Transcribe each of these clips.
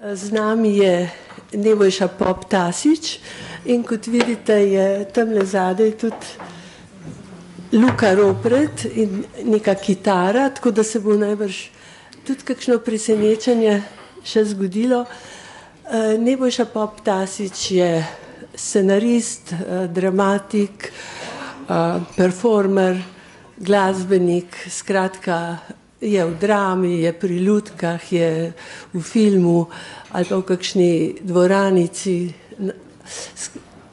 Z nami je Nebojša Pop Tasić in kot vidite je tamle zadaj tudi Luka Ropret in neka kitara, tako da se bo najbrž tudi kakšno presenečenje še zgodilo. Nebojša Pop Tasić je scenarist, dramatik, performer, glasbenik, skratka je v drami, je pri ljutkah, je v filmu ali pa v kakšni dvoranici.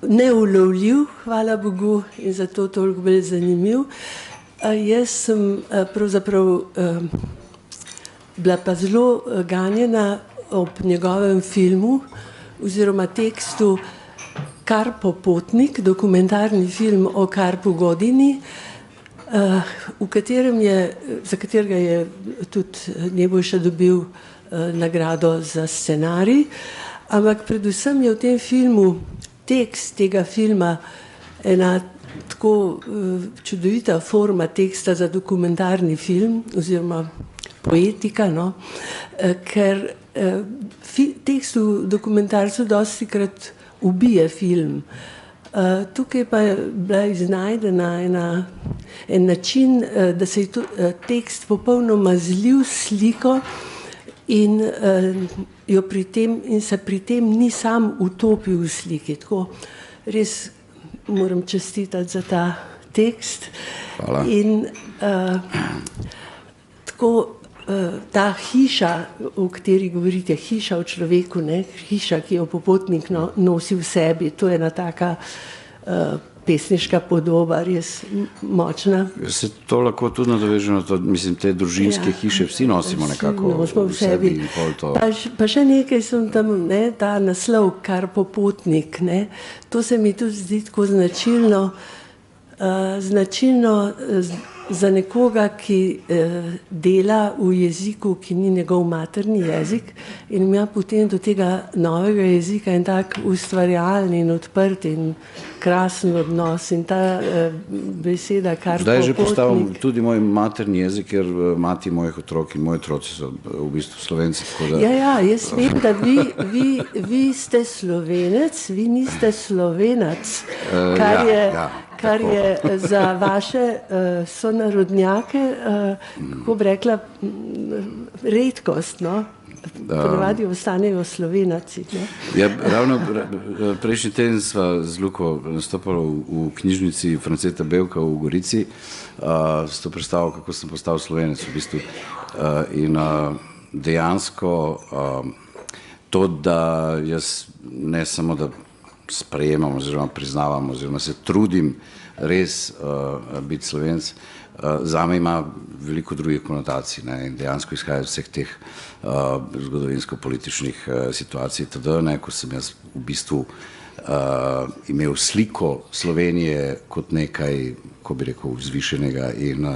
Neulovljiv, hvala Bogu, in zato toliko bolj zanimiv. Jaz sem pravzaprav bila pa zelo ganjena ob njegovem filmu oziroma tekstu Karpo Potnik, dokumentarni film o Karpu Godini, v katerem je, za katerega je tudi Nebojša dobil nagrado za scenarij, ampak predvsem je v tem filmu tekst tega filma ena tako čudovita forma teksta za dokumentarni film oziroma poetika, no? Ker tekst v dokumentarcu dostikrat ubije film. Tukaj pa je bila iznajdena en način, da se je tekst popolnoma zlil sliko in se pri tem ni sam utopil v sliki. Tako res moram čestitati za ta tekst. Hvala. In tako ta hiša, o kateri govorite, hiša v človeku, ne? Hiša, ki jo popotnik nosi v sebi, to je ena taka pesniška podoba, res močna. Se to lahko tudi nadoveže na to, mislim, te družinske hiše vsi nosimo nekako v sebi. Pa še nekaj sem tam, ne, ta naslov Karpo Potnik, ne, to se mi tudi zdi tako značilno za nekoga, ki dela v jeziku, ki ni njegov materni jezik in ima potem do tega novega jezika in tak ustvarjalni in odprt in krasen odnos in ta beseda Karpo Potnik. Zdaj je že postal tudi moj materni jezik, ker mati mojih otrok in moji otroci so v bistvu Slovenci. Ja, jaz vem, da vi ste Slovenec, vi niste Slovenac, kar je za vaše sonarodnjake, kako bi rekla, redkost, no? Ponavadi ostanejo Slovenaci. Ja, ravno prejšnji teden sva z Luko nastopala v knjižnici Franceta Bevka v Gorici, s to predstavo, kako sem postal Slovenec v bistvu. In dejansko to, da jaz ne samo, da sprejemam oziroma priznavam oziroma se trudim res biti Slovenec, zame ima veliko drugih konotacij, ne, in dejansko izhaja vseh teh zgodovinsko-političnih situacij, ne, ko sem jaz v bistvu imel sliko Slovenije kot nekaj, ko bi rekel, vzvišenega in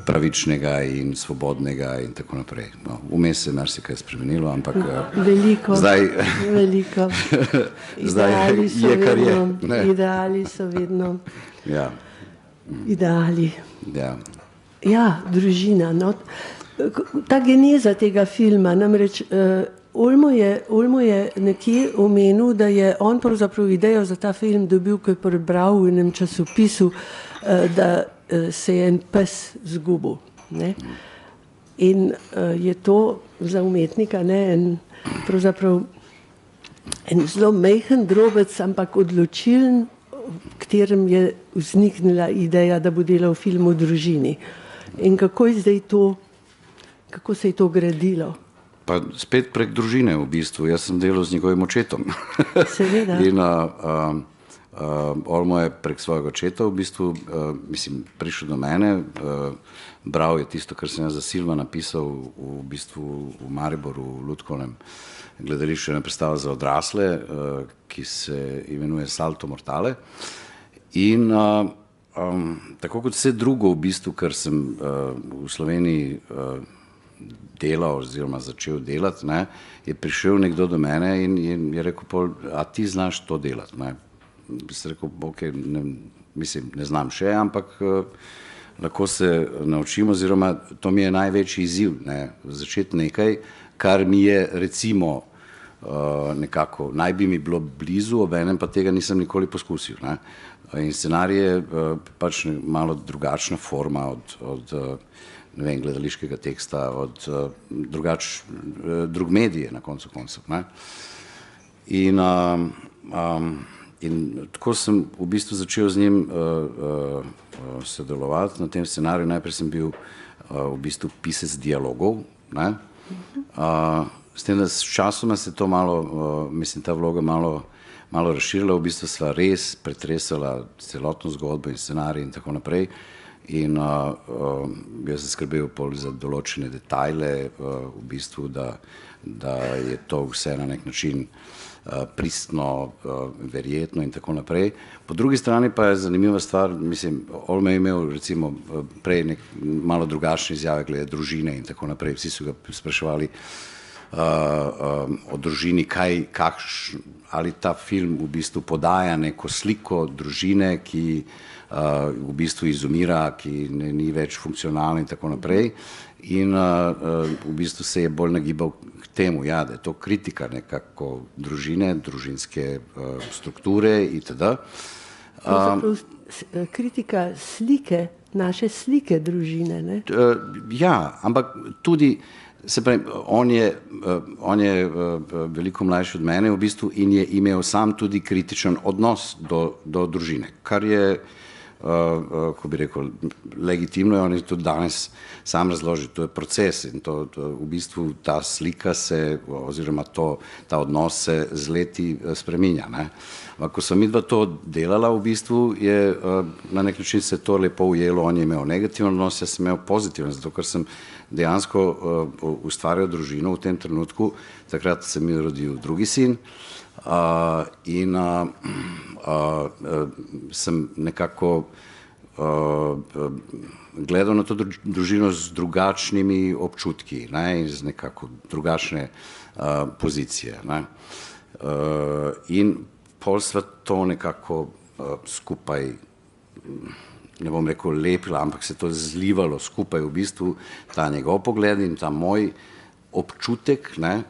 pravičnega in svobodnega in tako naprej. No, vmes se je marsikaj spremenilo, ampak zdaj je, kar je. Ideali so vedno ja. Ideali. Ja. Ja, družina. No. Ta geneza tega filma, namreč Olmo je nekje omenil, da je on pravzaprav idejo za ta film dobil, ko je prebral v enem časopisu, da se je en pes zgubil. Ne? In je to za umetnika, ne, pravzaprav en zelo majhen drobec, ampak odločilen, v katerem je vzniknila ideja, da bo delal film o družini. In kako je zdaj to, kako se je to gradilo? Pa spet prek družine v bistvu. Jaz sem delal z njegovim očetom. Seveda. In Olmo je prek svojega očeta v bistvu, mislim, prišel do mene, bral je tisto, kar sem jaz za Silva napisal v bistvu v Mariboru, v Lutkovnem gledališču, ena predstava za odrasle, ki se imenuje Salto Mortale. In tako kot vse drugo v bistvu, kar sem v Sloveniji delal oziroma začel delati, ne, je prišel nekdo do mene in je rekel, a ti znaš to delati, ne? Bi se rekel, ok, mislim, ne znam še, ampak lahko se naučim, oziroma to mi je največji izziv, ne, začeti nekaj, kar mi je recimo nekako, naj bi mi bilo blizu, obenem pa tega nisem nikoli poskusil. Ne. In scenarij je pač malo drugačna forma od ne vem, gledališkega teksta, od drug medije na koncu koncev. Ne. In tako sem v bistvu začel z njim sodelovati na tem scenariju. Najprej sem bil v bistvu pisec dialogov, ne. S tem, da s časoma se to malo, mislim, ta vloga malo razširila, v bistvu sva res pretresala celotno zgodbo in scenarij in tako naprej. In jaz sem skrbel pol za določene detajle, v bistvu, da je to vse na nek način pristno, verjetno in tako naprej. Po drugi strani pa je zanimiva stvar, mislim, Olme je imel recimo prej malo drugačne izjave glede družine in tako naprej. Vsi so ga spraševali o družini, ali ta film v bistvu podaja neko sliko družine, ki v bistvu izumira, ki ni več funkcionalna in tako naprej. In v bistvu se je bolj nagibal k temu, ja, da je to kritika nekako družine, družinske strukture itd. Kritika slike, naše slike družine, ne? Ja, ampak tudi, se pravi, on je veliko mlajši od mene v bistvu in je imel sam tudi kritičen odnos do družine, kar je, ko bi rekel, legitimno, on je tudi danes sam razložil, to je proces in to v bistvu ta slika se, oziroma ta odnos se z leti spreminja, ne. Ampak ko sem midva to delala, v bistvu je na nek način se to lepo ujelo, on je imel negativen odnos, jaz sem imel pozitiven, zato ker sem dejansko ustvarjal družino v tem trenutku, takrat se mi je rodil drugi sin in sem nekako gledal na to družino z drugačnimi občutki, ne, in z nekako drugačne pozicije, ne. In pol sva to nekako skupaj, ne bom rekel lepila, ampak se to zlivalo skupaj v bistvu, ta njegov pogled in ta moj občutek, ne,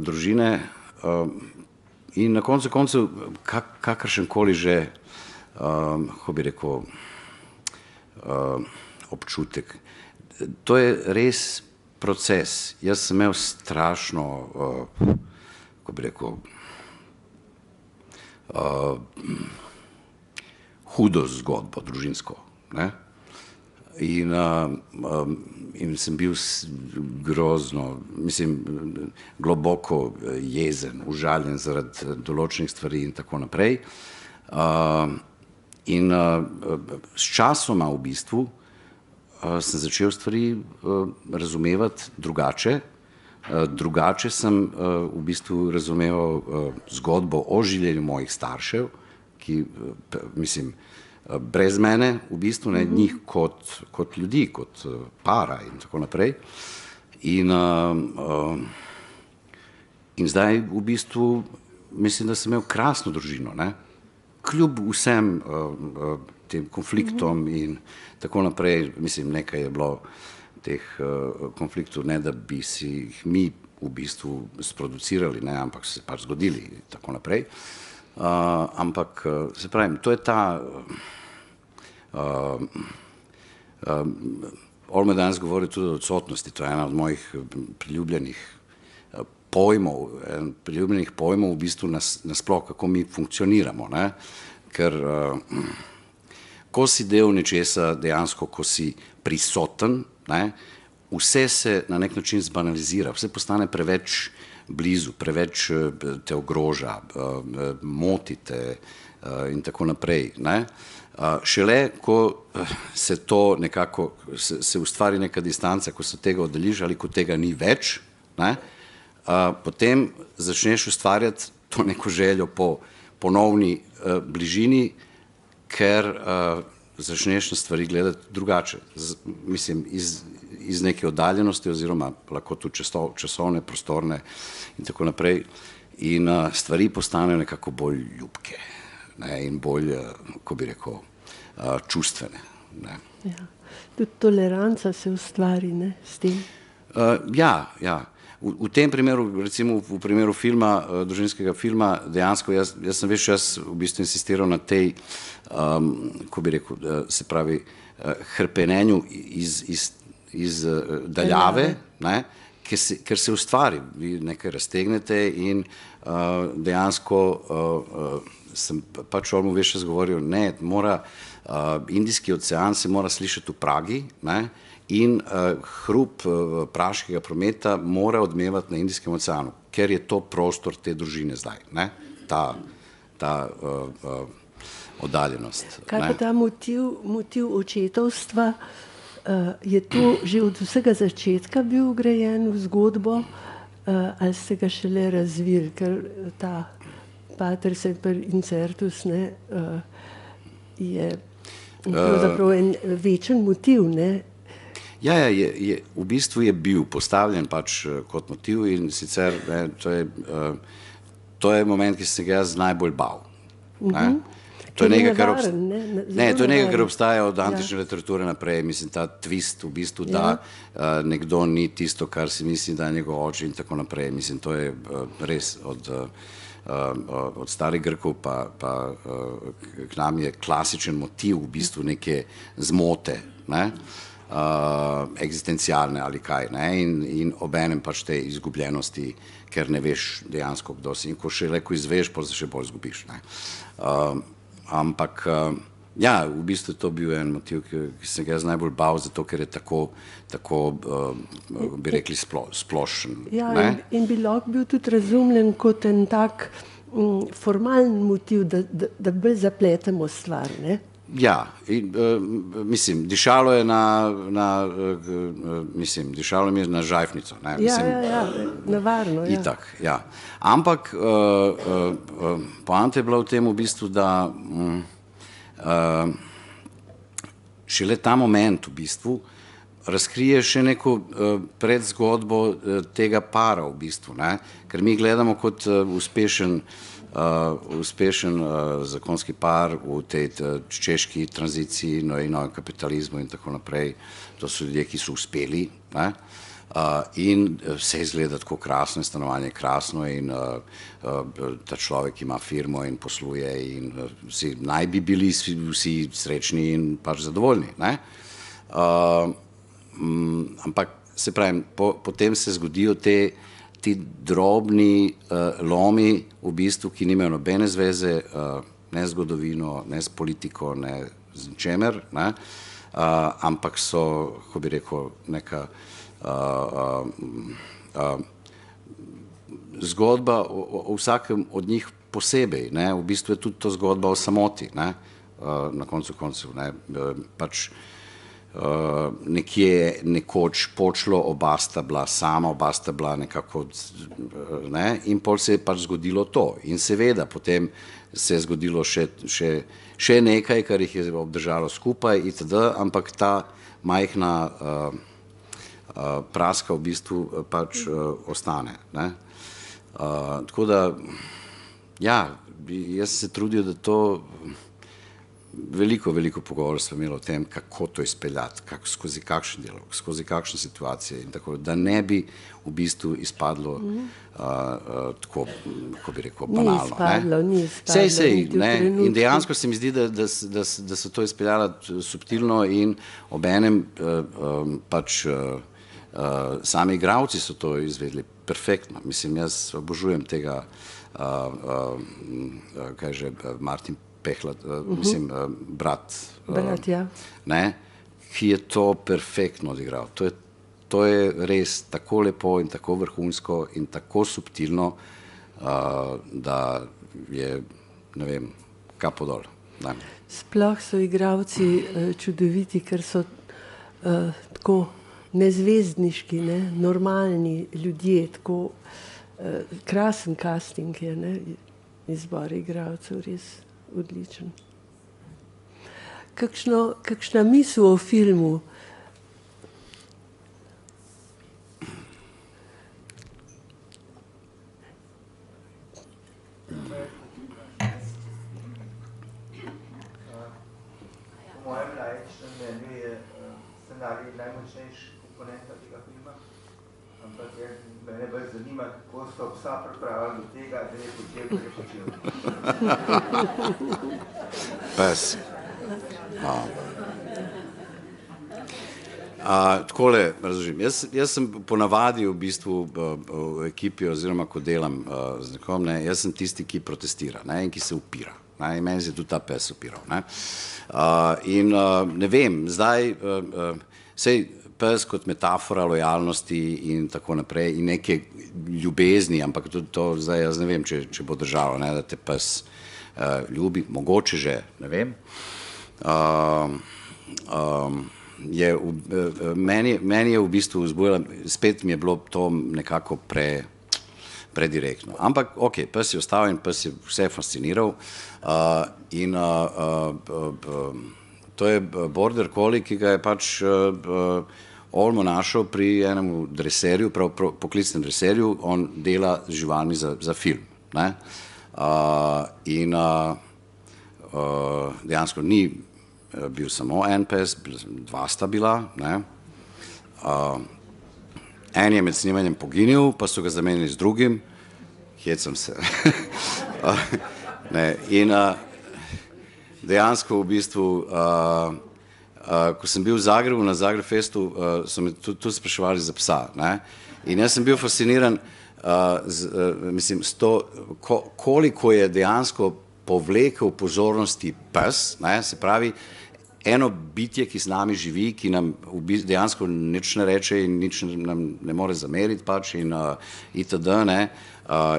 družine in na koncu koncev kakršenkoli že, kako bi rekel, občutek. To je res proces. Jaz sem imel strašno, kako bi rekel, hudo zgodbo družinsko, ne. In sem bil grozno, mislim, globoko jezen, užaljen zaradi določenih stvari in tako naprej. In s časoma v bistvu sem začel stvari razumevati drugače. Drugače sem v bistvu razumeval zgodbo o življenju mojih staršev, ki, mislim, brez mene, v bistvu, ne, njih kot ljudi, kot para in tako naprej. In zdaj v bistvu mislim, da sem imel krasno družino, ne. Kljub vsem tem konfliktom in tako naprej, mislim, nekaj je bilo teh konfliktov, ne da bi si jih mi v bistvu sproducirali, ne, ampak so se pač zgodili in tako naprej. Ampak, se pravim, to je ta Olme danes govori tudi o odsotnosti, to je ena od mojih priljubljenih pojmov v bistvu nasploh, kako mi funkcioniramo, ne, ker ko si del nečesa dejansko, ko si prisoten, ne, vse se na nek način zbanalizira, vse postane preveč blizu, preveč te ogroža, moti te in tako naprej, ne. Šele, ko se to nekako, se ustvari neka distanca, ko se tega oddaljiš ali ko tega ni več, ne, potem začneš ustvarjati to neko željo po ponovni bližini, ker začneš na stvari gledati drugače. Mislim, iz neke oddaljenosti oziroma lahko tudi časovne, prostorne in tako naprej. In stvari postanejo nekako bolj ljubke, ne, in bolj, kako bi rekel, čustvene. Ne. Ja. Tudi toleranca se ustvari, ne, s tem. Ja. V tem primeru, recimo v primeru filma, družinskega filma, dejansko jaz sem več čas v bistvu insistiral na tej, ko bi rekel, se pravi, hrpenenju iz daljave, ne, ker se ustvari, vi nekaj raztegnete in dejansko sem pač Olmu več čas govoril, ne, Indijski ocean se mora slišati v Pragi, ne, in hrup praškega prometa mora odmevati na Indijskem oceanu, ker je to prostor te družine zdaj, ne, ta oddaljenost. Kaj pa ta motiv očetovstva, je to že od vsega začetka bil vgrajen v zgodbo, ali ste ga šele razvili, ker ta pater semper incertus, ne, je pravzaprav en večen motiv, ne. Ja, v bistvu je bil postavljen pač kot motiv in sicer ne, to je moment, ki sem ga jaz najbolj bal. Ne. To je nekaj, kar obstaja od antične literature naprej, mislim, ta twist v bistvu, da nekdo ni tisto, kar si misli, da je njegov oče in tako naprej. Mislim, to je res od starih Grkov pa k nam je klasičen motiv v bistvu neke zmote, ne, eksistencialne ali kaj, ne, in obenem pač te izgubljenosti, ker ne veš dejansko, kdo si, in ko še le ko izveš, pa se še bolj izgubiš, ne. Ampak ja, v bistvu to bil en motiv, ki sem ga jaz najbolj bal, zato ker je tako bi rekli splošen. Ja, in bi lahko bil tudi razumljen kot en tak formalen motiv, da bolj zapletemo stvar, ne? Ja, in, mislim, dišalo je dišalo mi je na žajfnico, ne, mislim. Ja, nevarno, ja. Itak, ja. Ampak poanta je bila v tem v bistvu, da šele ta moment v bistvu razkrije še neko predzgodbo tega para v bistvu, ne, ker mi gledamo kot uspešen zakonski par v tej češki tranziciji, novem kapitalizmu in tako naprej. To so ljudje, ki so uspeli, ne? In vse izgleda tako krasno, stanovanje je krasno in ta človek ima firmo in posluje in naj bi bili vsi srečni in pač zadovoljni, ne? Ampak se pravim, potem se zgodijo ti drobni lomi v bistvu, ki nimajo nobene zveze ne z zgodovino, ne s politiko, ne z ničemer, ne, ampak so, kako bi rekel, neka zgodba o vsakem od njih posebej, ne, v bistvu je tudi to zgodba o samoti, ne, na koncu koncev, ne, pač nekje nekoč počlo, oba sta bila sama, oba sta bila nekako, ne, in pol se je pač zgodilo to. In seveda potem se je zgodilo še nekaj, kar jih je obdržalo skupaj, itd., ampak ta majhna praska v bistvu pač ostane, ne. Tako da, ja, jaz se trudil, da to veliko pogovor smo imeli o tem, kako to izpeljati, skozi kakšen dialog, skozi kakšne situacije in tako, da ne bi v bistvu izpadlo tako, kako bi rekel, banalno. Ni izpadlo. Sej, ne, in dejansko se mi zdi, da so to izpeljala subtilno in obenem pač sami igralci so to izvedli perfektno. Mislim, jaz obožujem tega, kaj že, Martin Pehla, mislim, brat, ja. Ne, ki je to perfektno odigral. To je res tako lepo in tako vrhunsko in tako subtilno, da je, ne vem, kapo dol. Ne. Sploh so igralci čudoviti, ker so tako nezvezdniški, ne, normalni ljudje, tako krasen casting je, ne, izbor igralcev res odličen. Kakšna misel o filmu? po mojem laičnem mnenju je scenarij najmočnejša komponenta tega filma, ampak mene bolj zanima, kako so psa pripravili do tega, da je počel, kar je počel. Pes. Takole, razložim. Jaz sem ponavadi v bistvu v ekipi oziroma, ko delam z nekom, jaz sem tisti, ki protestira in ki se upira. In meni se tudi ta pes upiral. In ne vem, zdaj sej pes kot metafora lojalnosti in tako naprej in neke ljubezni, ampak tudi to zdaj jaz ne vem, če bo držalo, da te pes ljubi, mogoče že, ne vem. Meni je v bistvu vzbujalo, spet mi je bilo to nekako predirektno. Ampak, ok, pes je ostal in pes je vse fasciniral in to je border collie, ki ga je pač Olmo našel pri enem dreserju, poklicnem dreserju, on dela z živalmi za film. In dejansko ni bil samo en pes, dva sta bila. En je med snimanjem poginil, pa so ga zamenili z drugim, hecam se. In dejansko v bistvu, ko sem bil v Zagrebu, na Zagreb Festu, so me tudi spraševali za psa. In jaz sem bil fasciniran, mislim, s to, koliko je dejansko povlekel pozornosti pes, se pravi, eno bitje, ki s nami živi, ki nam dejansko nič ne reče in nič nam ne more zameriti pač in itd.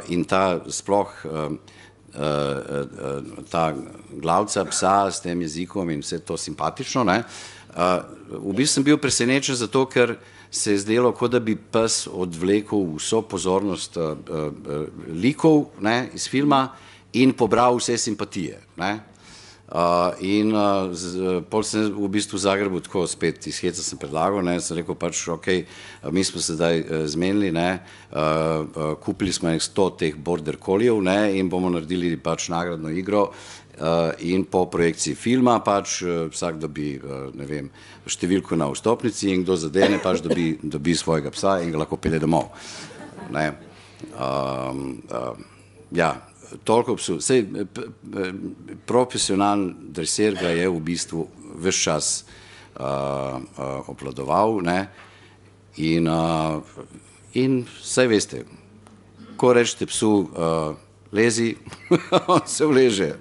In ta sploh ta glavca psa s tem jezikom in vse to simpatično. V bistvu sem bil presenečen zato, ker se je zdelo, kot da bi pes odvlekel vso pozornost likov iz filma in pobral vse simpatije. In pol sem v bistvu v Zagrebu tako spet iz heca sem predlagal, sem rekel pač, ok, mi smo se zdaj zmenili, kupili smo 100 teh border colliev in bomo naredili pač nagradno igro in po projekciji filma pač vsak dobi, ne vem, številko na vstopnici in kdo zadene pač dobi svojega psa in ga lahko pelje domov. Ja, toliko psu. Sej, profesionalen dreser ga je v bistvu ves čas obvladoval in saj veste, ko rečete psu lezi, on se vleže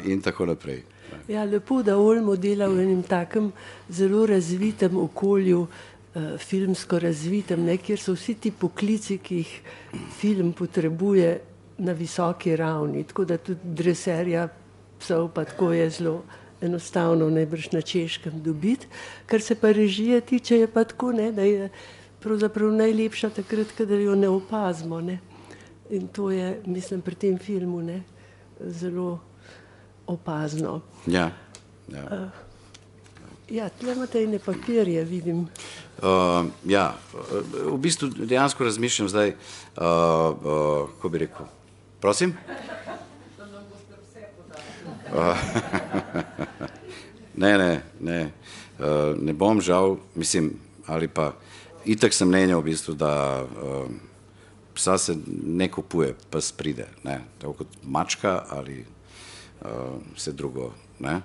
in tako naprej. Ja, lepo, da Olmo dela v enem takem zelo razvitem okolju, filmsko razvitem, kjer so vsi ti poklici, ki jih film potrebuje na visoki ravni, tako da tudi dreserja psov pa tako je zelo enostavno najbrž na Češkem dobiti. Kar se pa režije tiče, je pa tako, da je pravzaprav najlepša takrat, kadar jo ne opazimo. In to je, mislim, pri tem filmu zelo opazno. Ja. Ja, tle imate ene papirje, vidim. Ja, v bistvu dejansko razmišljam zdaj, kako bi rekel, prosim? Ne bom žal, mislim, ali pa itak sem mnenja v bistvu, da psa se ne kupuje, pes pride, tako kot mačka ali vse drugo. Ne,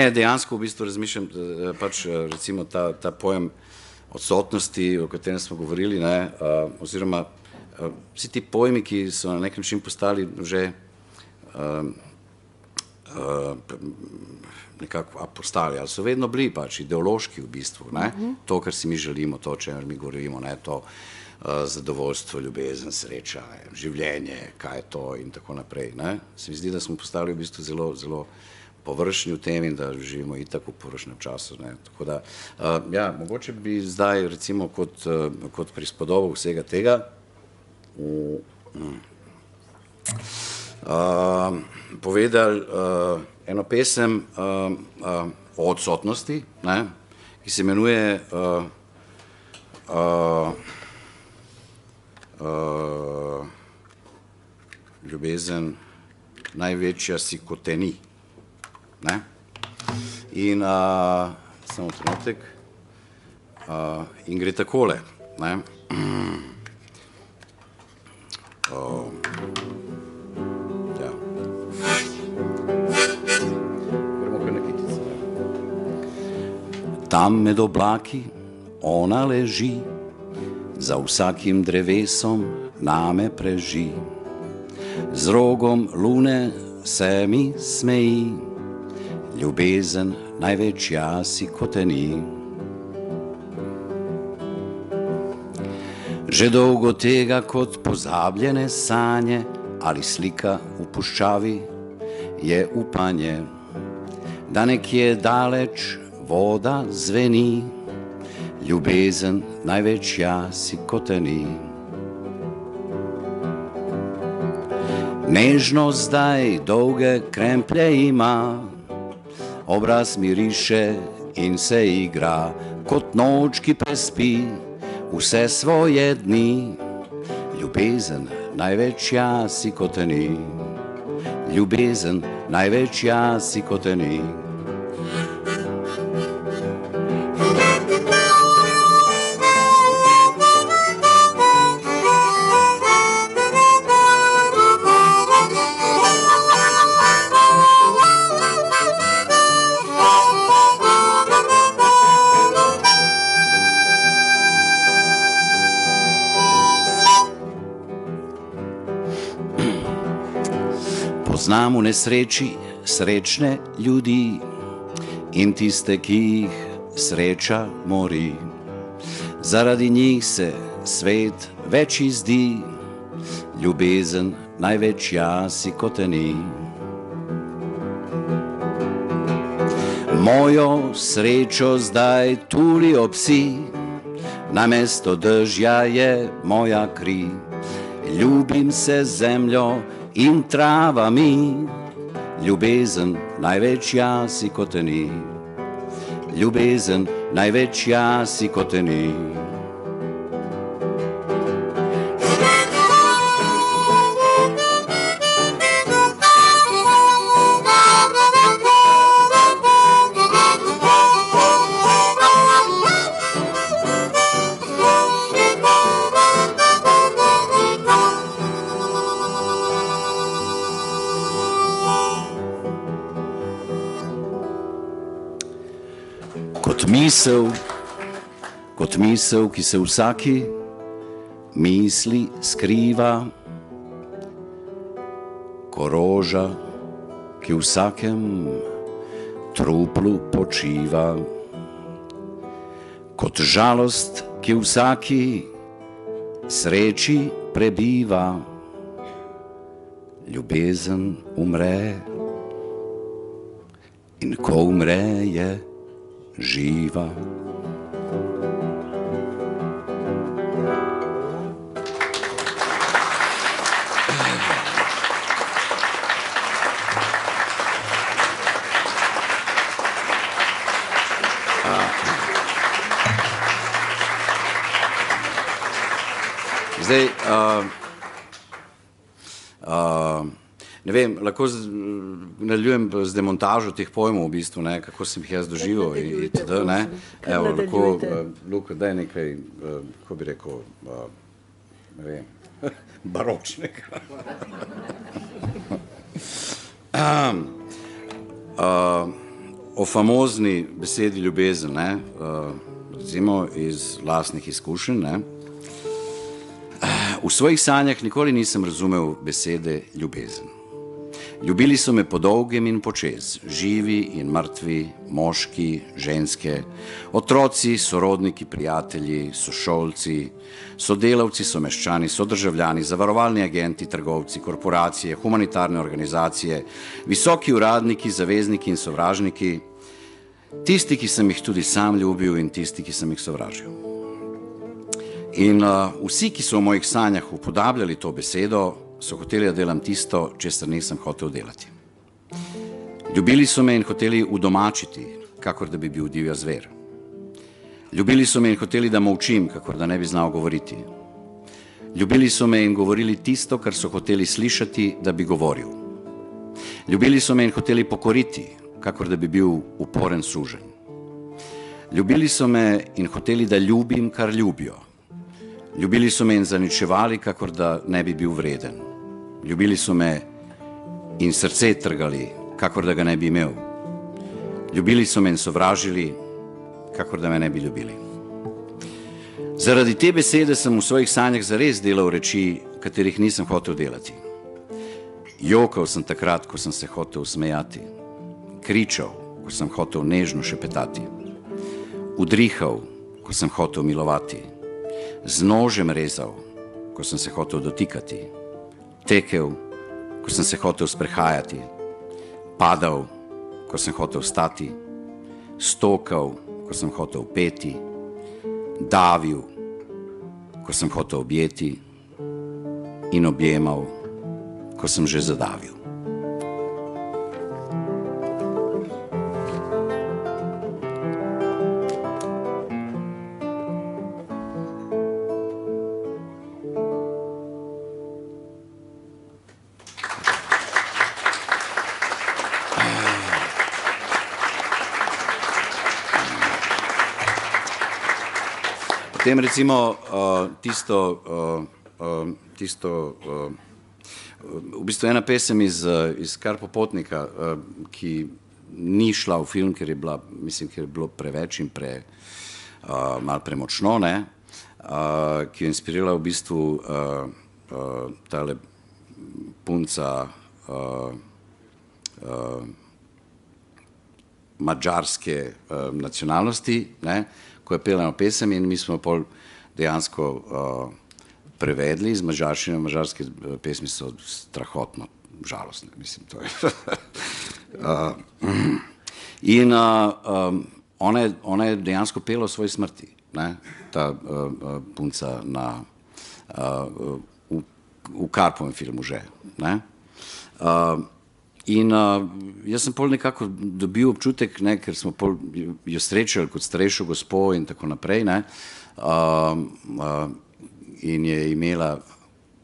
dejansko v bistvu razmišljam, pač recimo ta pojem odsotnosti, o katerem smo govorili, oziroma vsi ti pojmi, ki so na nek način postali že nekako apostali, ali so vedno bili pač ideološki v bistvu, to, kar si mi želimo, to, o čemer mi govorimo, to zadovoljstvo, ljubezen, sreča, življenje, kaj je to in tako naprej. Se mi zdi, da smo postali v bistvu zelo, zelo površni v tem in da živimo itak v površnem času. Tako da, ja, mogoče bi zdaj recimo kot prispodobo vsega tega povedali eno pesem o odsotnosti, ki se imenuje ljubezen največja si, kot te ni. In samo trenutek. In gre takole, ne. Ja. Gremo kar na kitice. Tam med oblaki ona leži, za vsakim drevesom name preži. Z rogom lune se mi smeji, ljubezen največ jasi kot ni. Že dolgo tega kot pozabljene sanje ali slika v puščavi je upanje, da nekje daleč voda zveni, ljubezen največ jasi kot ni. Nežno zdaj dolge kremplje ima, obraz miriše in se igra, kot noč, ki prespi vse svoje dni, ljubezen največ jasi kot ni, ljubezen največ jasi kot ni. Poznam v nesreči srečne ljudi in tiste, ki jih sreča mori. Zaradi njih se svet več izdi, ljubezen največ jasi kot ni. Mojo srečo zdaj tulijo psi, namesto dežja je moja kri. Ljubim se zemljo in travami, ljubezen največ jasi kot ni, ljubezen največ jasi kot ni. Kot misel, ki se vsaki misli skriva, ko roža, ki v vsakem truplu počiva, kot žalost, ki v vsaki sreči prebiva, ljubezen umre in ko umre je živa. Zdaj, ne vem, lahko nadaljujem z demontažo teh pojmov v bistvu, ne, kako sem jih jaz doživel itd., ne. Evo, lahko, Luka, daj nekaj, kako bi rekel, ne vem, baročnega. O famozni besedi ljubezen, ne, recimo iz lastnih izkušenj, ne. V svojih sanjah nikoli nisem razumel besede ljubezen. Ljubili so me po dolgem in počez, živi in mrtvi, moški, ženske, otroci, sorodniki, prijatelji, sošolci, sodelavci, someščani, sodržavljani, zavarovalni agenti, trgovci, korporacije, humanitarne organizacije, visoki uradniki, zavezniki in sovražniki, tisti, ki sem jih tudi sam ljubil in tisti, ki sem jih sovražil. In vsi, ki so v mojih sanjah upodabljali to besedo, so hoteli, da delam tisto, česar nisem hotel delati. Ljubili so me in hoteli udomačiti, kakor da bi bil divja zver. Ljubili so me in hoteli, da molčim, kakor da ne bi znal govoriti. Ljubili so me in govorili tisto, kar so hoteli slišati, da bi govoril. Ljubili so me in hoteli pokoriti, kakor da bi bil uporen suženj. Ljubili so me in hoteli, da ljubim, kar ljubijo. Ljubili so me in zaničevali, kakor da ne bi bil vreden. Ljubili so me in srce trgali, kakor da ga ne bi imel. Ljubili so me in sovražili, kakor da me ne bi ljubili. Zaradi te besede sem v svojih sanjah zares delal reči, katerih nisem hotel delati. Jokal sem takrat, ko sem se hotel smejati. Kričal, ko sem hotel nežno šepetati. Udrihal, ko sem hotel milovati. Z nožem rezal, ko sem se hotel dotikati. Tekel, ko sem se hotel sprehajati. Padal, ko sem hotel stati. Stokal, ko sem hotel peti. Davil, ko sem hotel objeti. In objemal, ko sem že zadavil. Potem recimo tisto, v bistvu ena pesem iz Kar Popotnika, ki ni šla v film, ker je bila, mislim, ker je bilo preveč in malo premočno, ne, ki je inspirirala v bistvu tale punca madžarske nacionalnosti, ne, ko je pela eno pesem in mi smo pol dejansko prevedli iz madžarščine. Madžarske pesmi so strahotno žalostne, mislim, to je. In ona je dejansko pela o svoji smrti, ne, ta punca v Karpovem filmu že, ne. In jaz sem pol nekako dobil občutek, ne, ker smo pol jo srečali kot starejšo gospo in tako naprej, ne, in je imela,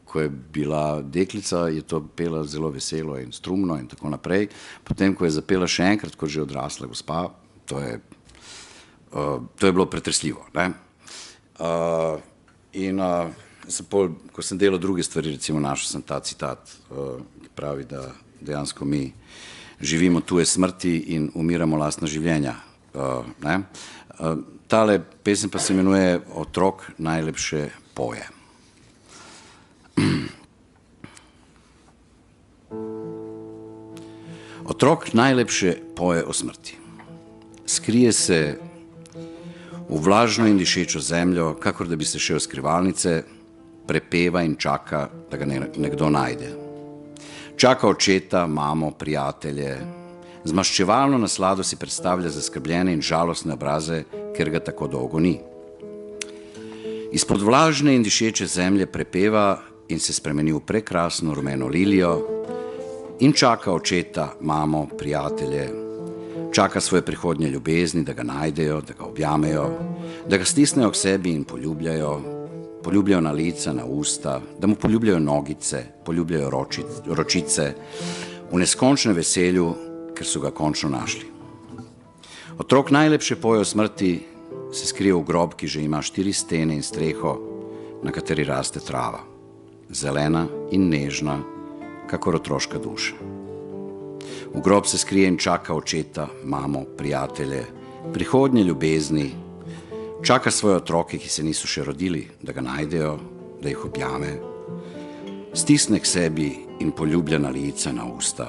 ko je bila deklica, je to pela zelo veselo in strumno in tako naprej. Potem, ko je zapela še enkrat, kot že odrasla gospa, to je bilo pretresljivo, ne. In sem pol, ko sem delal druge stvari, recimo našel sem ta citat, ki pravi, da dejansko mi živimo tuje smrti in umiramo lastna življenja. Ne? Tale pesem pa se imenuje Otrok najlepše poje. Otrok najlepše poje o smrti. Skrije se v vlažno in dišečo zemljo, kakor da bi se šel skrivalnice, prepeva in čaka, da ga nekdo najde. Čaka očeta, mamo, prijatelje. Z maščevalno naslado si predstavlja zaskrbljene in žalostne obraze, ker ga tako dolgo ni. Izpod vlažne in dišeče zemlje prepeva in se spremeni v prekrasno rumeno lilijo in čaka očeta, mamo, prijatelje. Čaka svoje prihodnje ljubezni, da ga najdejo, da ga objamejo, da ga stisnejo k sebi in poljubljajo na lica, na usta, da mu poljubljajo nogice, poljubljajo ročice, v neskončnem veselju, ker so ga končno našli. Otrok najlepše poje o smrti se skrije v grob, ki že ima 4 stene in streho, na kateri raste trava, zelena in nežna, kakor otroška duša. V grob se skrije in čaka očeta, mamo, prijatelje, prihodnje ljubezni, čaka svoje otroke, ki se niso še rodili, da ga najdejo, da jih objame, stisne k sebi in poljublja na lica, na usta,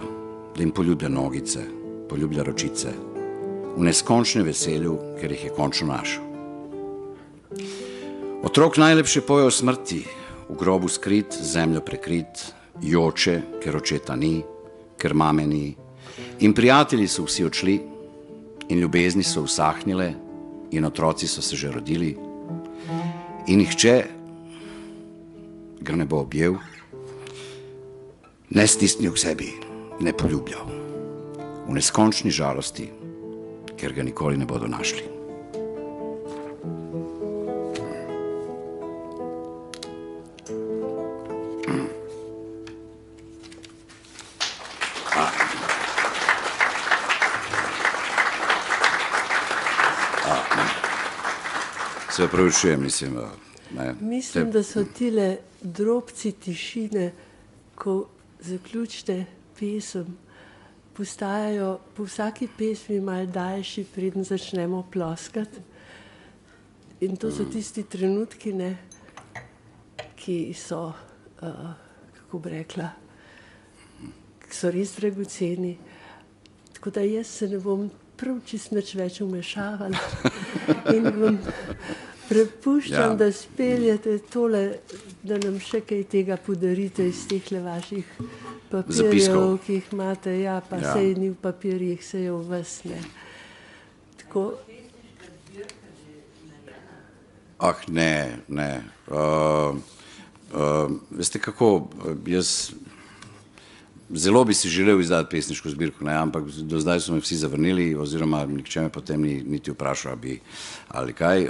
da jim poljublja nogice, poljublja ročice, v neskončnem veselju, ker jih je končno našel. Otrok najlepše poje o smrti, v grobu skrit, zemljo prekrit, joče, ker očeta ni, ker mame ni, in prijatelji so vsi odšli, in ljubezni so usahnile, in otroci so se že rodili, in nihče ga ne bo objel, ne stisnil k sebi, ne poljubljal, v neskončni žalosti, ker ga nikoli ne bodo našli. Se opravičujem, mislim. Mislim, da so tile drobci tišine, ko zaključite pesem, postajajo po vsaki pesmi malo daljši, preden začnemo ploskati. In to so tisti trenutki, ne, ki so, kako bi rekla, ki so res dragoceni. Tako da jaz se ne bom prav čist nič več vmešavala in vam prepuščam, da speljete tole, da nam še kaj tega podarite iz tehle vaših papirjev, zapiskov, ki jih imate, ja, pa sej ni v papirjih, sej je v vas, ne. Tako. Ah, ne. Veste kako, jaz zelo bi si želel izdati pesniško zbirko, ne, ampak do zdaj so me vsi zavrnili, oziroma nihče me potem niti vprašal, ali kaj.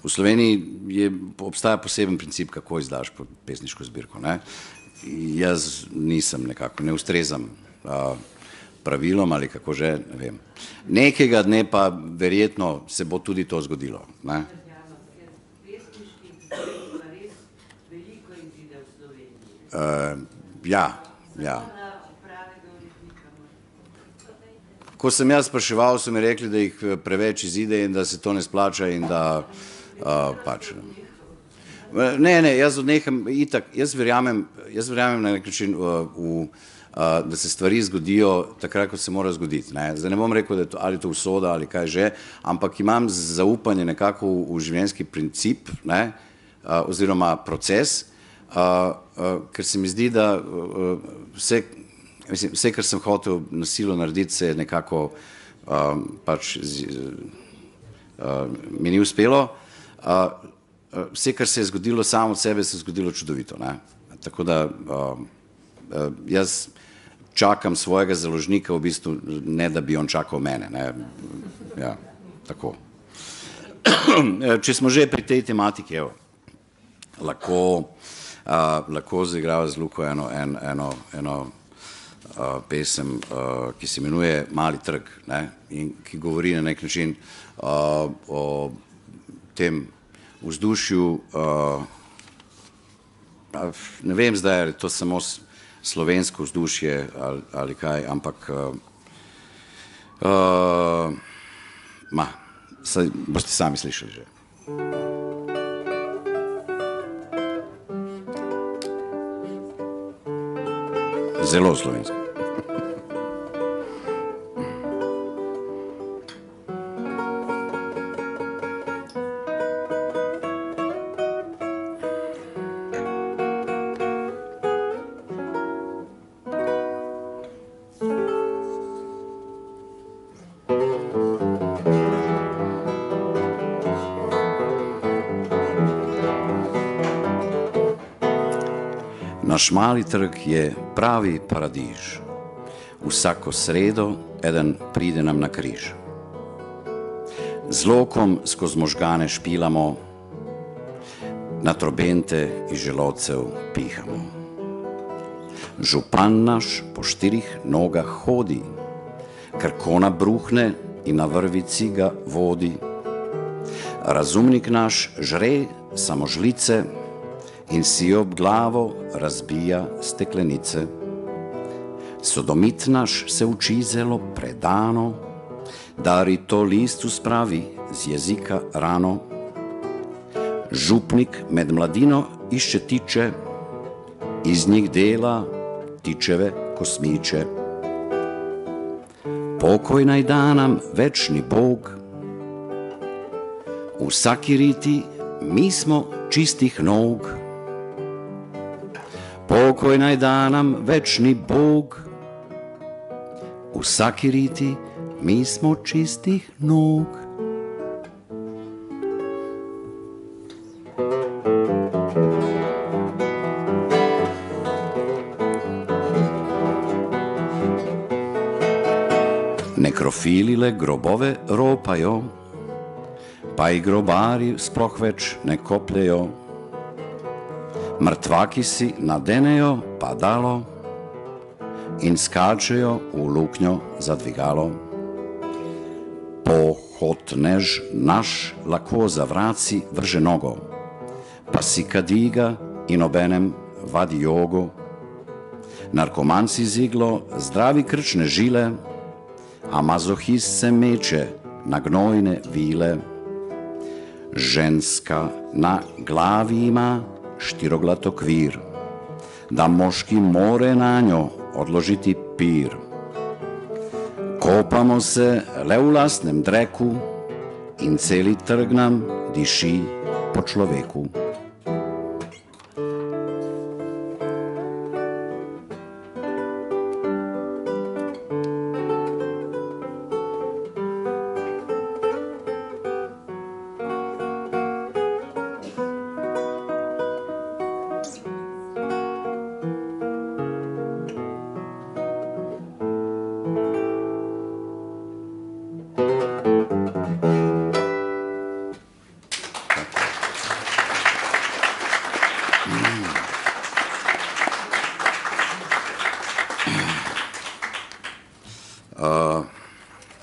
V Sloveniji obstaja poseben princip, kako izdaš pesniško zbirko, ne. Jaz nisem nekako, ne ustrezam pravilom ali kako že, ne vem. Nekega dne pa verjetno se bo tudi to zgodilo, ne. Ja. Ko sem jaz spraševal, so mi rekli, da jih preveč izide in da se to ne splača in da pač. Ne, jaz odneham itak, jaz verjamem na nek način da se stvari zgodijo takrat, ko se mora zgoditi, ne. Zdaj ne bom rekel, da je to, ali to usoda ali kaj že, ampak imam zaupanje nekako v življenjski princip, ne, oziroma proces, ker se mi zdi, da vse, kar sem hotel na silo narediti, se je nekako pač mi ni uspelo. Vse, kar se je zgodilo samo od sebe, se je zgodilo čudovito, ne. Tako da jaz čakam svojega založnika v bistvu, ne da bi on čakal mene, ne. Ja, tako. Če smo že pri tej tematiki, evo, lahko zaigrava z Luko eno pesem, ki se imenuje Mali trg, ne, in ki govori na nek način o tem vzdušju, ne vem zdaj, ali to samo slovensko vzdušje ali kaj, ampak saj boste sami slišali že. Zelo slovensko. Naš mali trg je pravi paradiž. Vsako sredo eden pride nam na križ. Z lokom skozi možgane špilamo, na trobente iz želodcev pihamo. Župan naš po 4 nogah hodi, krkona bruhne in na vrvici ga vodi. Razumnik naš žre samo žlice in si ob glavo razbija steklenice. Sodomit naš se uči zelo predano, da rito listu spravi z jezika rano. Župnik med mladino išče tiče, iz njih dela tičeve kosmiče. Pokoj naj da nam večni Bog, v vsaki riti mi smo čistih nog. Pokoj naj da nam večni Bog, v vsaki riti mi smo čistih nog. Nekrofili le grobove ropajo, pa i grobari sploh več ne kopljejo. Mrtvaki si nadenejo padalo in skačejo v luknjo za dvigalo. Po hotnež naš lahko za vraci vrže nogo, pa si kadiga in obenem vadi jogo. Narkoman si z iglo zdravi krčne žile, a mazohist se meče na gnojne vile. Ženska na glavi ima štiroglato kvir, da moški more na njo odložiti pir. Kopamo se le v lastnem dreku in celi trg nam diši po človeku.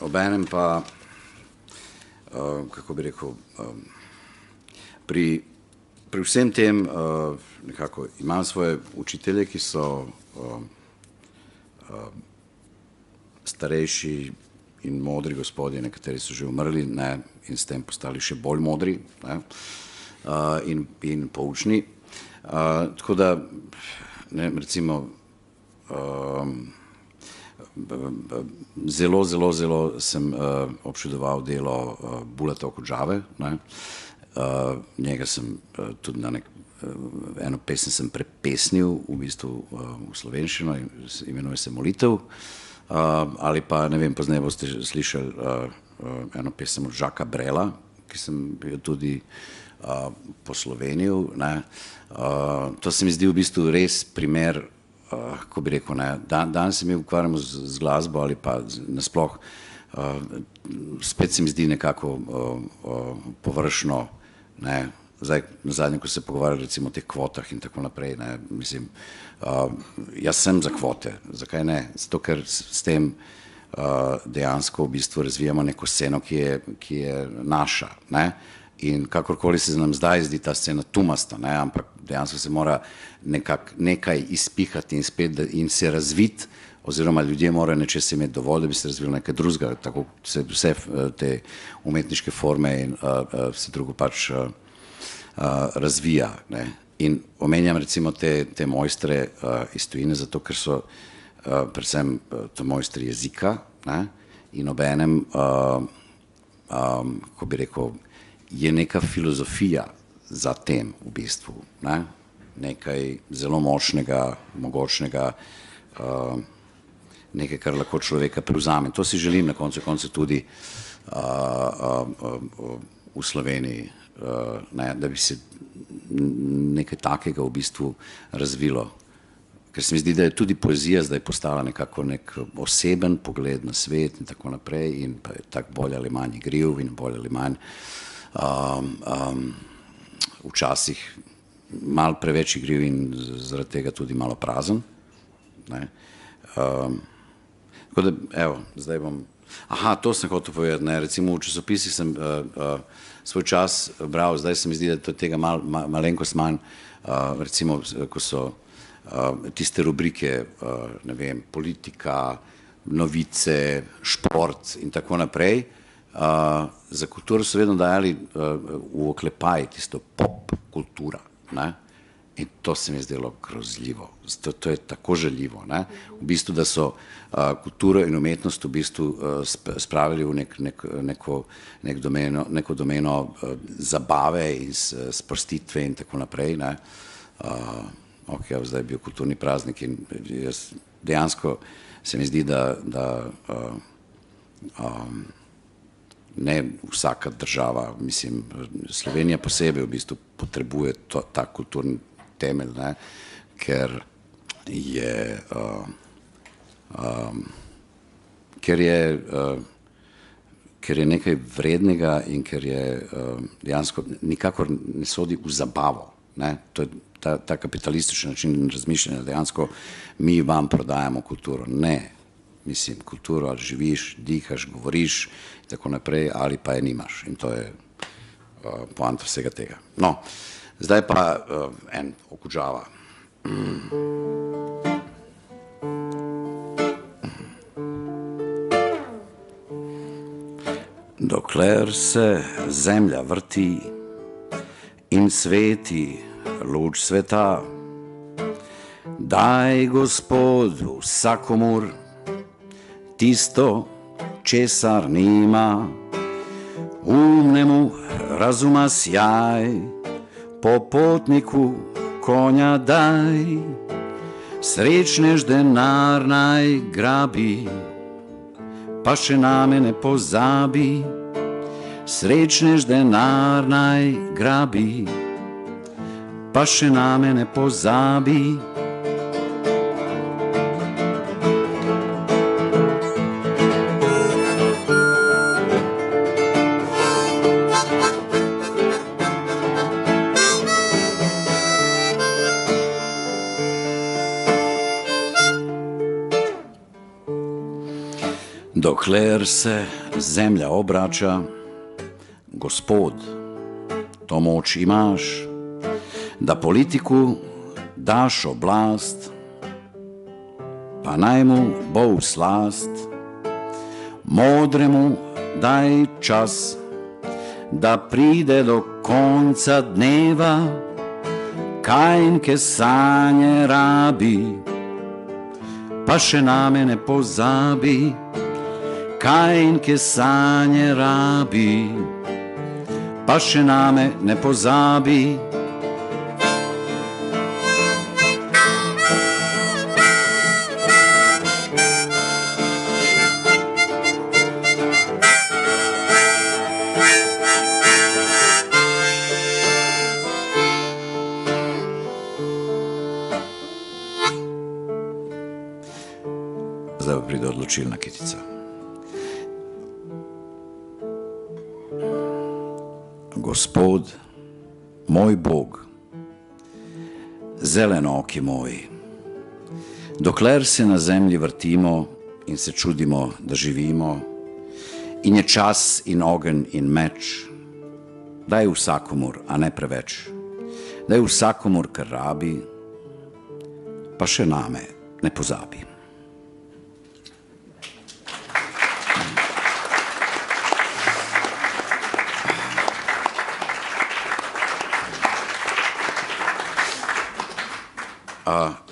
Obenem pa, kako bi rekel, pri vsem tem nekako imam svoje učitelje, ki so starejši in modri gospodje, nekateri so že umrli, ne, in s tem postali še bolj modri, ne, in poučni. Tako da, ne, recimo, zelo sem občudoval delo Bulata Okudžave, ne. Njega sem tudi na eno pesem sem prepesnil v bistvu v slovenščino, imenuje se Molitev, ali pa, ne vem, pozneje boste slišali eno pesem od Žaka Brela, ki sem jo tudi poslovenil, ne. To se mi zdi v bistvu res primer, kako bi rekel, ne, danes se mi ukvarjamo z glasbo ali pa nasploh, spet se mi zdi nekako površno, ne, zdaj nazadnje, ko se pogovarjali recimo o teh kvotah in tako naprej, ne, mislim, jaz sem za kvote, zakaj ne, zato ker s tem dejansko v bistvu razvijamo neko sceno, ki je naša, ne, in kakorkoli se nam zdaj zdi ta scena tumasta, ne, ampak dejansko se mora nekaj izpihati in spet in se razviti, oziroma ljudje morajo nečesa imeti dovolj, da bi se razvilo nekaj drugega, tako se vse te umetniške forme in vse drugo pač razvija, ne. In omenjam recimo te mojstre iz tujine, zato ker so predvsem to mojstri jezika, ne, in obenem, kako bi rekel, je neka filozofija za tem v bistvu, ne, nekaj zelo močnega, mogočnega, nekaj, kar lahko človeka prevzame. To si želim na koncu koncev tudi v Sloveniji, ne, da bi se nekaj takega v bistvu razvilo. Ker se mi zdi, da je tudi poezija zdaj postala nekako nek oseben pogled na svet in tako naprej in pa je tak bolj ali manj igriv in bolj ali manj včasih malo preveč igriv in zaradi tega tudi malo prazen, ne. Tako da, evo, zdaj bom, to sem hotel povedati, ne, recimo v časopisih sem svoj čas bral, zdaj se mi zdi, da to tega malenkost manj, recimo, ko so tiste rubrike, ne vem, politika, novice, šport in tako naprej, za kulturo so vedno dajali v oklepaj tisto pop kultura, ne, in to se mi je zdelo grozljivo, to je tako žaljivo, ne, v bistvu, da so kulturo in umetnost v bistvu spravili v neko domeno zabave in sprostitve in tako naprej, ne. Ok, zdaj je bil kulturni praznik in jaz dejansko se mi zdi, da ne vsaka država, mislim, Slovenija posebej v bistvu potrebuje ta kulturni temelj, ne, ker je nekaj vrednega in ker je dejansko nikakor ne sodi v zabavo, ne, to je ta kapitalistični način razmišljanja, dejansko mi vam prodajamo kulturo, ne, mislim, kulturo, ali živiš, dihaš, govoriš in tako naprej, ali pa je nimaš. In to je poanta vsega tega. No, zdaj pa en okužava. Dokler se zemlja vrti in sveti luč sveta, daj, Gospod, vsakomur tisto, česar nima, umnemu razuma sjaj, popotniku konja daj, srečnež denar naj grabi, pa še name ne pozabi, srečnež denar naj grabi, pa še name ne pozabi. Dokler se zemlja obrača, Gospod, to moč imaš, da politiku daš oblast, pa naj mu bo v slast, modremu daj čas, da pride do konca dneva, kajnke sanje rabi, pa še name ne pozabi, kajnke sanje rabi, pa še name ne pozabi. Zdaj pa pride odločilna kitica. Gospod, moj Bog, zelenoki moj, dokler se na zemlji vrtimo in se čudimo, da živimo, in je čas in ogenj in meč, daj vsakomur, a ne preveč, daj vsakomur, kar rabi, pa še name ne pozabi.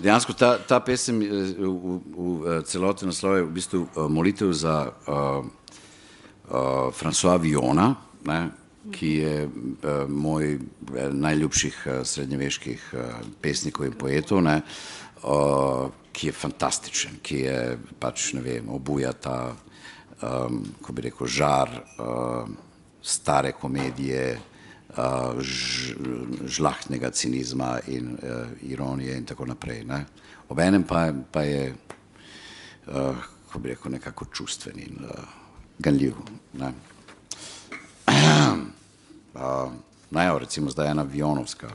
Dejansko ta pesem v celoti naslov je v bistvu molitev za François Villona, ki je moj najljubših srednjeveških pesnikov in poetov, ki je fantastičen, ki je pač, ne vem, obuja ta, ko bi rekel, žar stare komedije, žlahtnega cinizma in ironije in tako naprej. Obenem pa je, ko bi rekel, nekako čustven in ganljiv. Recimo zdaj ena Villonovska,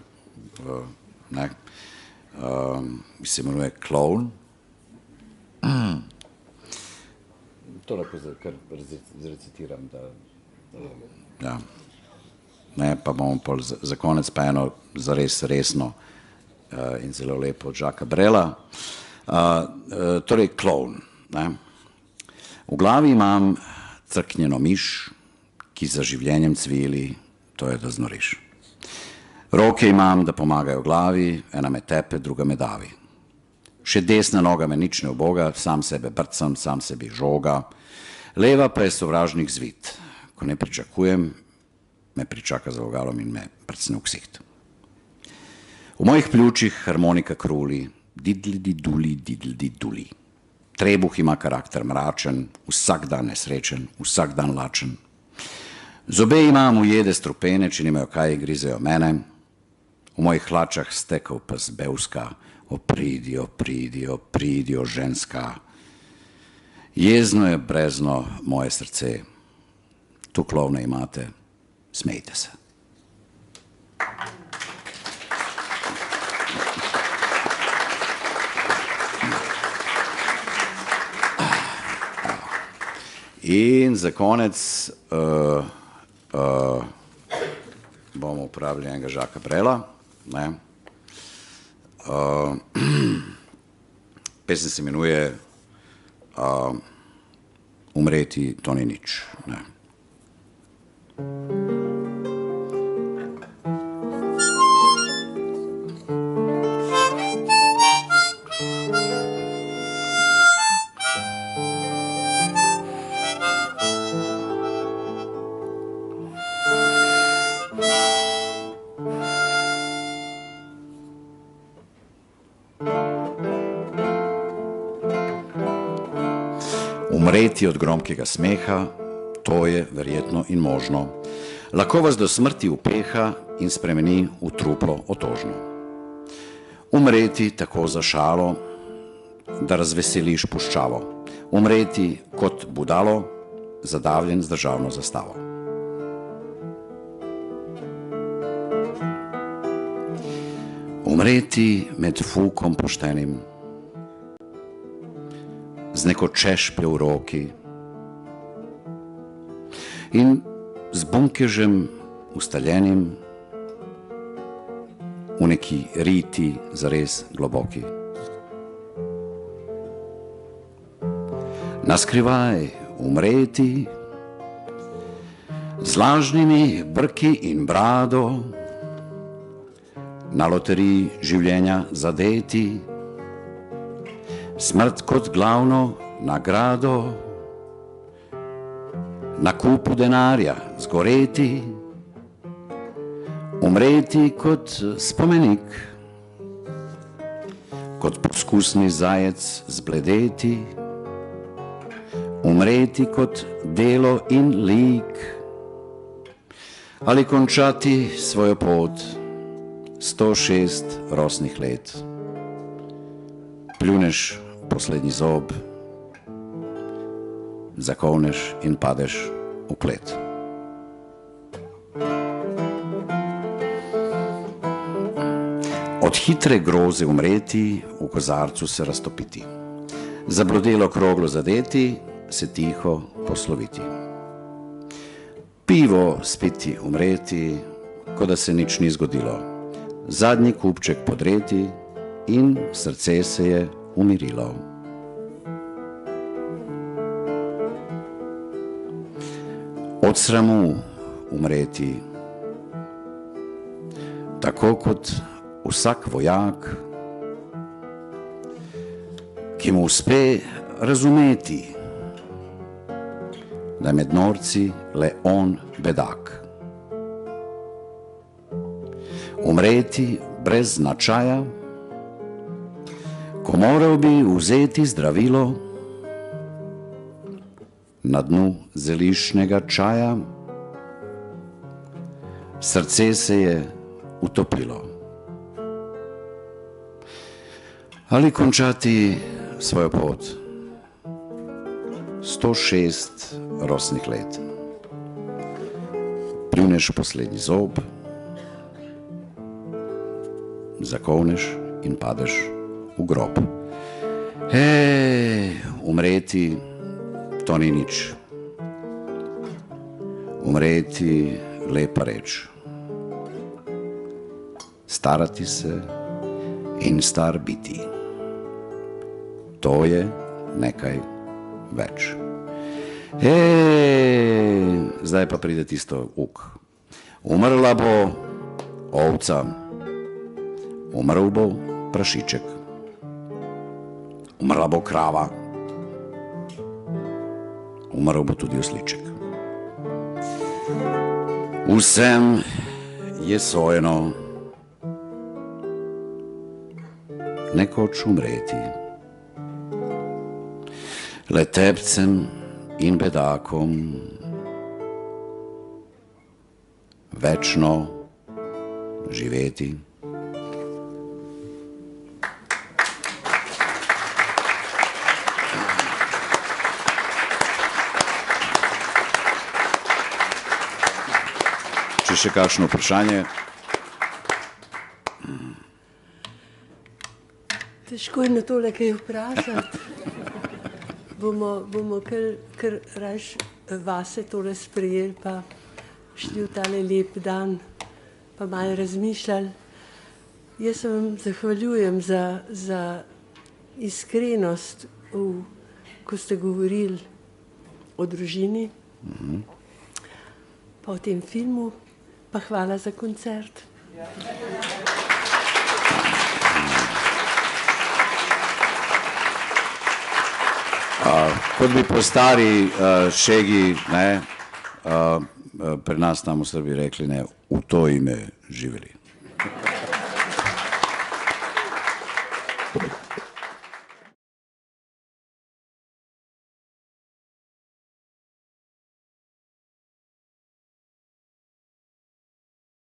se imenuje Klovn. To lahko kar zrecitiram, da... Pa bomo za konec pa eno zares resno in zelo lepo od Jacquesa Brela. Torej, Klovn. V glavi imam crknjeno miš, ki za življenjem cvili, to je, da znoriš. Roke imam, da pomagajo glavi, ena me tepe, druga me davi. Še desna noga me nič ne uboga, sam sebe brcam, sam sebi žoga. Leva pa je sovražnik zvit. Ko ne pričakujem, me pričaka za vogalom in me prcne v ksiht. V mojih pljučih harmonika kruli, didli-di-duli, didli-di-duli. Trebuh ima karakter mračen, vsak dan nesrečen, vsak dan lačen. Zobe imam ujede strupene, če nimajo kaj, grizejo mene. V mojih hlačah stekel pes bevska, opridi, opridi, opridi, o ženska. Jezno je brezno moje srce. Tu klovne imate. Smejte se. In za konec bomo uporabili enega Žaka Brela. Pesem se imenuje Umreti to ni nič. Umreti od gromkega smeha, to je verjetno in možno. Lahko vas do smrti upeha in spremeni v truplo otožno. Umreti tako za šalo, da razveseliš puščavo. Umreti kot budalo, zadavljen z državno zastavo. Umreti med fukom poštenim, z neko češpljo v roki in z bunkežem ustaljenim v neki riti zares globoki. Naskrivaj umreti z lažnimi brki in brado, na loteriji življenja zadeti, smrt kot glavno nagrado, na kupu denarja zgoreti, umreti kot spomenik, kot poskusni zajec zbledeti, umreti kot delo in lik, ali končati svojo pot 106 rosnih let. Pljuneš poslednji zob, zakolneš in padeš v klet. Od hitre groze umreti, v kozarcu se raztopiti. Zablodelo kroglo zadeti, se tiho posloviti. Pivo spiti umreti, kot da se nič ni zgodilo. Zadnji kupček podreti in srce se je umirilo. Od sramu umreti, tako kot vsak vojak, ki mu uspe razumeti, da je med norci le on bedak. Umreti brez značaja, ko moral bi vzeti zdravilo na dnu zeliščnega čaja, srce se je utopilo. Ali končati svojo pot 106 rosnih let. Pljuneš poslednji zob, zakolneš in padeš v grob. Umreti, to ni nič. Umreti, lepa reč. Starati se in star biti. To je nekaj več. Zdaj pa pride tisto uk. Umrla bo ovca, umrl bo prašiček, umrla bo krava, umrl bo tudi osliček. Vsem je sojeno nekoč umreti. Le tepcem in bedakom večno živeti. Če še kakšno vprašanje? Težko je na tole kaj vprašati. bomo kar raž vase tole sprejeli, pa šli v tale lep dan, pa malo razmišljali. Jaz se vam zahvaljujem za iskrenost, ko ste govorili o družini, pa o tem filmu, pa hvala za koncert. Kot bi po stari šegi, ne, pri nas tam v Srbiji rekli, ne, v to ime živeli.